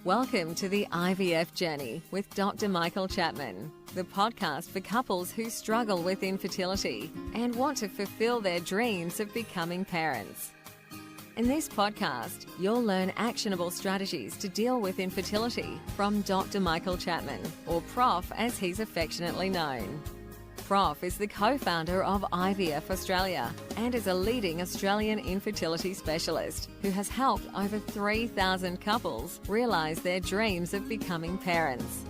Welcome to the IVF Journey with Dr. Michael Chapman, the podcast for couples who struggle with infertility and want to fulfill their dreams of becoming parents. In this podcast, you'll learn actionable strategies to deal with infertility from Dr. Michael Chapman, or Prof as he's affectionately known. Prof is the co-founder of IVF Australia and is a leading Australian infertility specialist who has helped over 3,000 couples realise their dreams of becoming parents.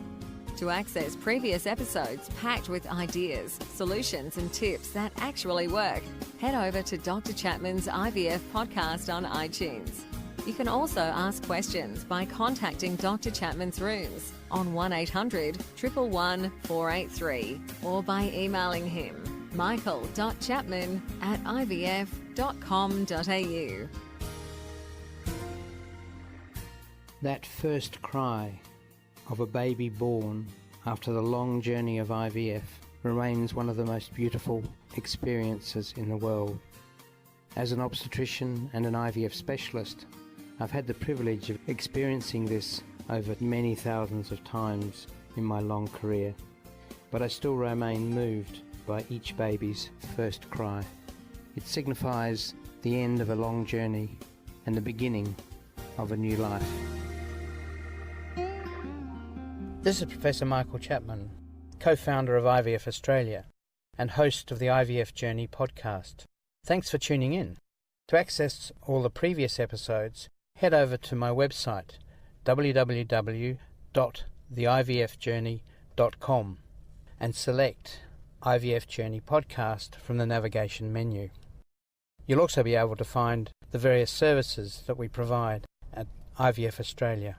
To access previous episodes packed with ideas, solutions and tips that actually work, head over to Dr. Chapman's IVF podcast on iTunes. You can also ask questions by contacting Dr. Chapman's rooms on 1800 111 483 or by emailing him michael.chapman@ivf.com.au. That first cry of a baby born after the long journey of IVF remains one of the most beautiful experiences in the world. As an obstetrician and an IVF specialist, I've had the privilege of experiencing this over many thousands of times in my long career, but I still remain moved by each baby's first cry. It signifies the end of a long journey and the beginning of a new life. This is Professor Michael Chapman, co-founder of IVF Australia and host of the IVF Journey podcast. Thanks for tuning in. To access all the previous episodes, head over to my website www.theivfjourney.com and select IVF Journey Podcast from the navigation menu. You'll also be able to find the various services that we provide at IVF Australia.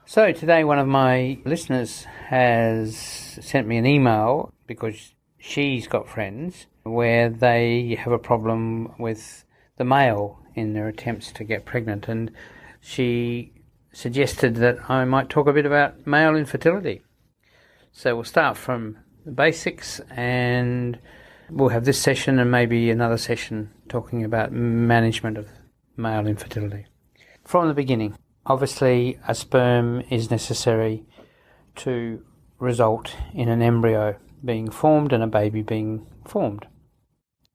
So today one of my listeners has sent me an email because she's got friends where they have a problem with the male in their attempts to get pregnant, and she suggested that I might talk a bit about male infertility. So we'll start from the basics, and we'll have this session and maybe another session talking about management of male infertility. From the beginning, obviously a sperm is necessary to result in an embryo being formed and a baby being formed.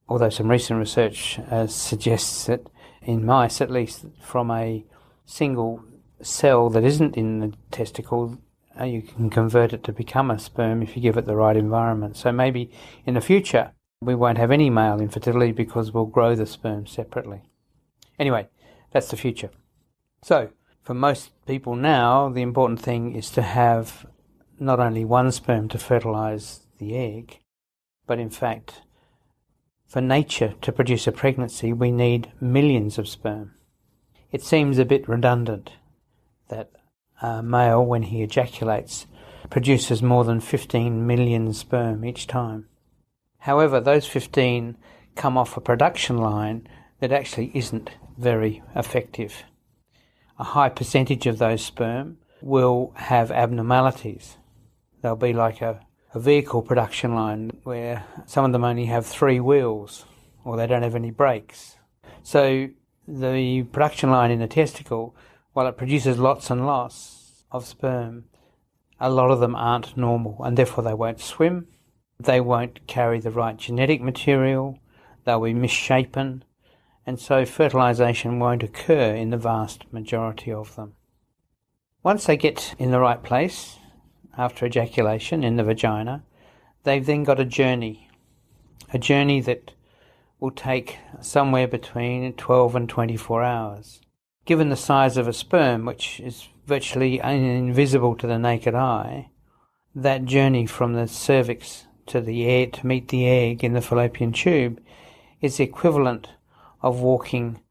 Although some recent research suggests that in mice, at least, from a single cell that isn't in the testicle, you can convert it to become a sperm if you give it the right environment. So maybe in the future we won't have any male infertility because we'll grow the sperm separately. Anyway, that's the future. So for most people now, the important thing is to have not only one sperm to fertilise the egg, but in fact, for nature to produce a pregnancy, we need millions of sperm. It seems a bit redundant that a male, when he ejaculates, produces more than 15 million sperm each time. However, those 15 come off a production line that actually isn't very effective. A high percentage of those sperm will have abnormalities. They'll be like a vehicle production line where some of them only have 3 wheels or they don't have any brakes. So the production line in the testicle, while it produces lots and lots of sperm, a lot of them aren't normal and therefore they won't swim, they won't carry the right genetic material, they'll be misshapen, and so fertilisation won't occur in the vast majority of them. Once they get in the right place, after ejaculation in the vagina, they've then got a journey that will take somewhere between 12 and 24 hours. Given the size of a sperm, which is virtually invisible to the naked eye, that journey from the cervix to the egg, to meet the egg in the fallopian tube, is the equivalent of walking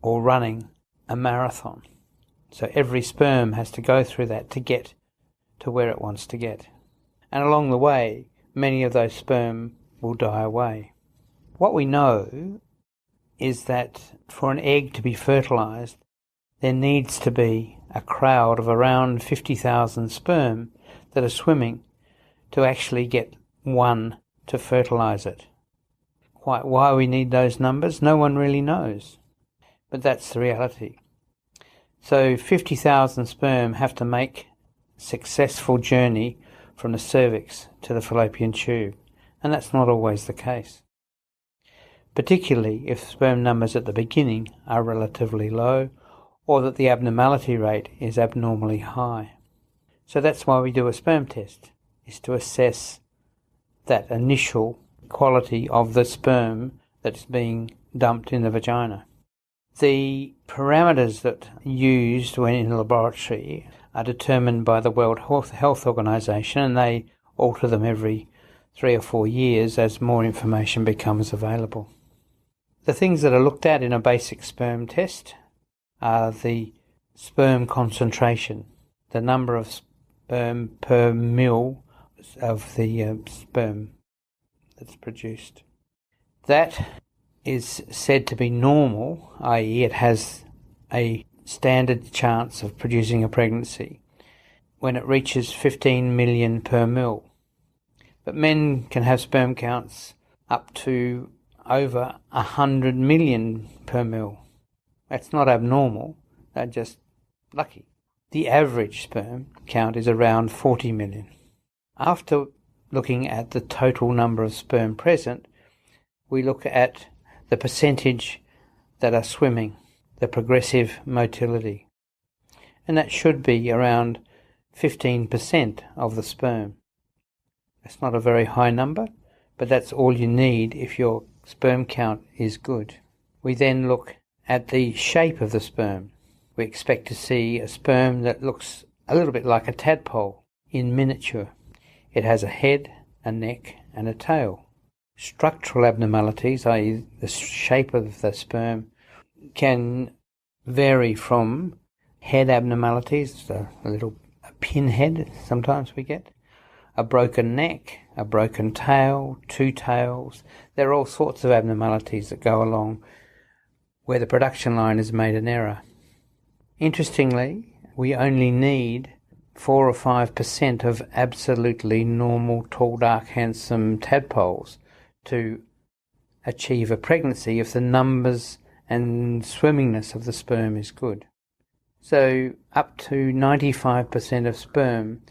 or running a marathon. So every sperm has to go through that to get to where it wants to get. And along the way, many of those sperm will die away. What we know is that for an egg to be fertilised, there needs to be a crowd of around 50,000 sperm that are swimming to actually get one to fertilise it. Quite why we need those numbers, no one really knows. But that's the reality. So 50,000 sperm have to make a successful journey from the cervix to the fallopian tube, and that's not always the case, particularly if sperm numbers at the beginning are relatively low or that the abnormality rate is abnormally high. So that's why we do a sperm test, is to assess that initial quality of the sperm that's being dumped in the vagina. The parameters that are used when in a laboratory are determined by the World Health Organization, and they alter them every 3 or 4 years as more information becomes available. The things that are looked at in a basic sperm test are the sperm concentration, the number of sperm per mil of the sperm that's produced. That is said to be normal, i.e. it has a standard chance of producing a pregnancy when it reaches 15 million per mil. But men can have sperm counts up to over 100 million per mil. That's not abnormal, they're just lucky. The average sperm count is around 40 million. After looking at the total number of sperm present, we look at the percentage that are swimming, the progressive motility, and that should be around 15% of the sperm. That's not a very high number, but that's all you need if your sperm count is good. We then look at the shape of the sperm. We expect to see a sperm that looks a little bit like a tadpole in miniature. It has a head, a neck, and a tail. Structural abnormalities, i.e. the shape of the sperm, can vary from head abnormalities, a pinhead sometimes we get, a broken neck, a broken tail, 2 tails. There are all sorts of abnormalities that go along where the production line has made an error. Interestingly, we only need 4 or 5% of absolutely normal, tall, dark, handsome tadpoles to achieve a pregnancy if the numbers and swimmingness of the sperm is good. So up to 95% of sperm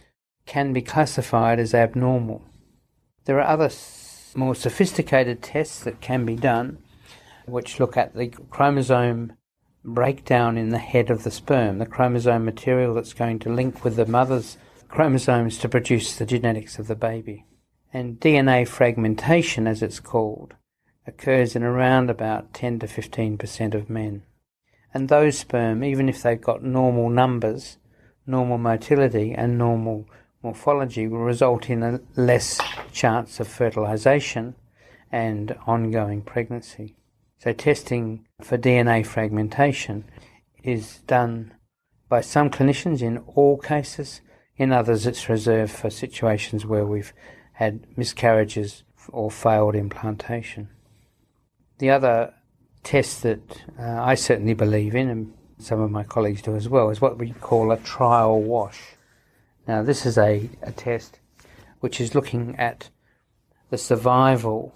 can be classified as abnormal. There are other more sophisticated tests that can be done which look at the chromosome breakdown in the head of the sperm, the chromosome material that's going to link with the mother's chromosomes to produce the genetics of the baby. And DNA fragmentation, as it's called, occurs in around about 10 to 15% of men. And those sperm, even if they've got normal numbers, normal motility and normal morphology, will result in a less chance of fertilization and ongoing pregnancy. So testing for DNA fragmentation is done by some clinicians in all cases. In others, it's reserved for situations where we've had miscarriages or failed implantation. The other test that I certainly believe in, and some of my colleagues do as well, is what we call a trial wash. Now, this is a test which is looking at the survival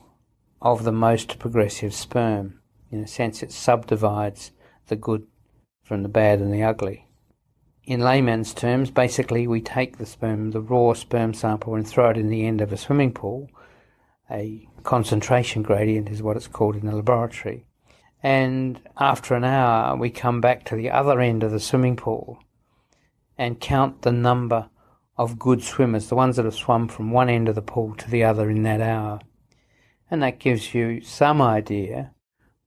of the most progressive sperm. In a sense, it subdivides the good from the bad and the ugly. In layman's terms, basically we take the sperm, the raw sperm sample, and throw it in the end of a swimming pool. A concentration gradient is what it's called in the laboratory. And after an hour, we come back to the other end of the swimming pool and count the number of good swimmers, the ones that have swum from one end of the pool to the other in that hour. And that gives you some idea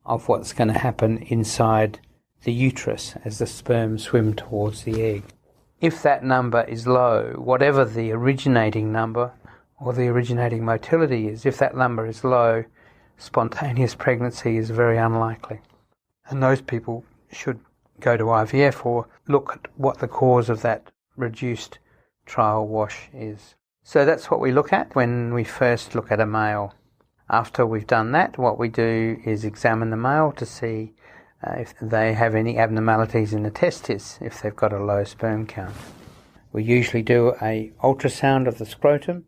of what's going to happen inside the uterus as the sperm swim towards the egg. If that number is low, whatever the originating number or the originating motility is, if that number is low, spontaneous pregnancy is very unlikely. And those people should go to IVF or look at what the cause of that reduced trial wash is. So that's what we look at when we first look at a male. After we've done that, what we do is examine the male to see if they have any abnormalities in the testes, if they've got a low sperm count. We usually do an ultrasound of the scrotum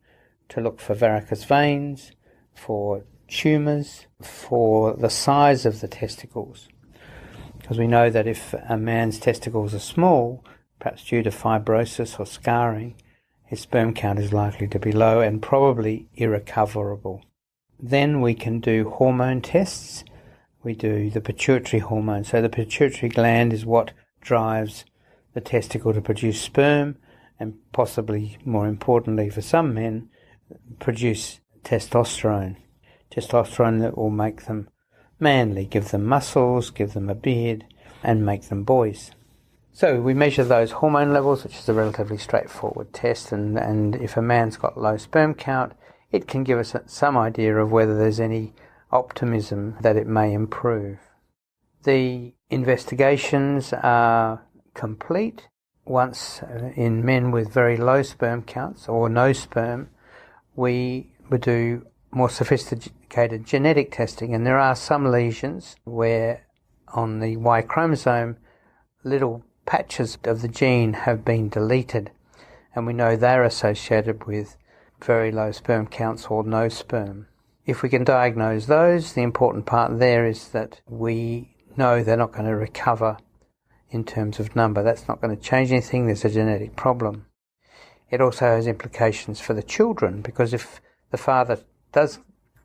to look for varicose veins, for tumours, for the size of the testicles. because we know that if a man's testicles are small, perhaps due to fibrosis or scarring, his sperm count is likely to be low and probably irrecoverable. Then we can do hormone tests. We do the pituitary hormone. So the pituitary gland is what drives the testicle to produce sperm and possibly, more importantly for some men, produce testosterone. Testosterone that will make them manly, give them muscles, give them a beard, and make them boys. So we measure those hormone levels, which is a relatively straightforward test, and if a man's got low sperm count, it can give us some idea of whether there's any optimism that it may improve. The investigations are complete once in men with very low sperm counts or no sperm. We would do more sophisticated genetic testing, and there are some lesions where on the Y chromosome little patches of the gene have been deleted, and we know they're associated with very low sperm counts or no sperm. If we can diagnose those, the important part there is that we know they're not going to recover in terms of number. That's not going to change anything. There's a genetic problem. It also has implications for the children, because if the father does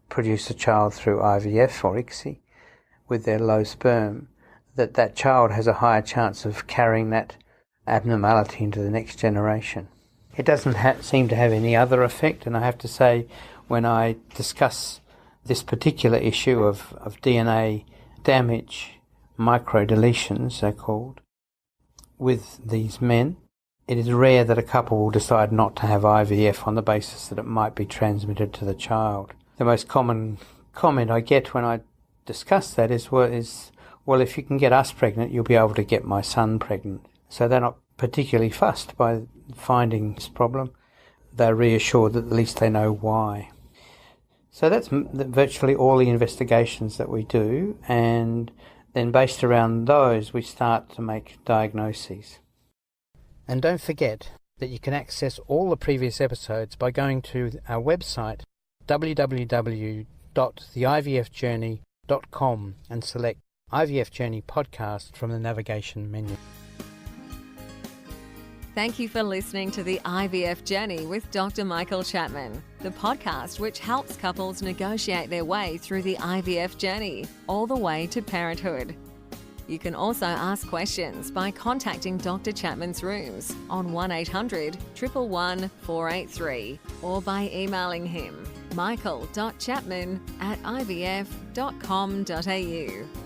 produce a child through IVF or ICSI with their low sperm, that child has a higher chance of carrying that abnormality into the next generation. It doesn't seem to have any other effect, and I have to say, when I discuss this particular issue of DNA damage, microdeletions they're called, with these men, it is rare that a couple will decide not to have IVF on the basis that it might be transmitted to the child. The most common comment I get when I discuss that is, well, if you can get us pregnant, you'll be able to get my son pregnant. So they're not particularly fussed by finding this problem. They're reassured that at least they know why. So that's virtually all the investigations that we do, and then based around those, we start to make diagnoses. And don't forget that you can access all the previous episodes by going to our website, www.theivfjourney.com, and select IVF Journey Podcast from the navigation menu. Thank you for listening to the IVF Journey with Dr. Michael Chapman, the podcast which helps couples negotiate their way through the IVF journey, all the way to parenthood. You can also ask questions by contacting Dr. Chapman's rooms on 1-800-111-483 or by emailing him michael.chapman@ivf.com.au.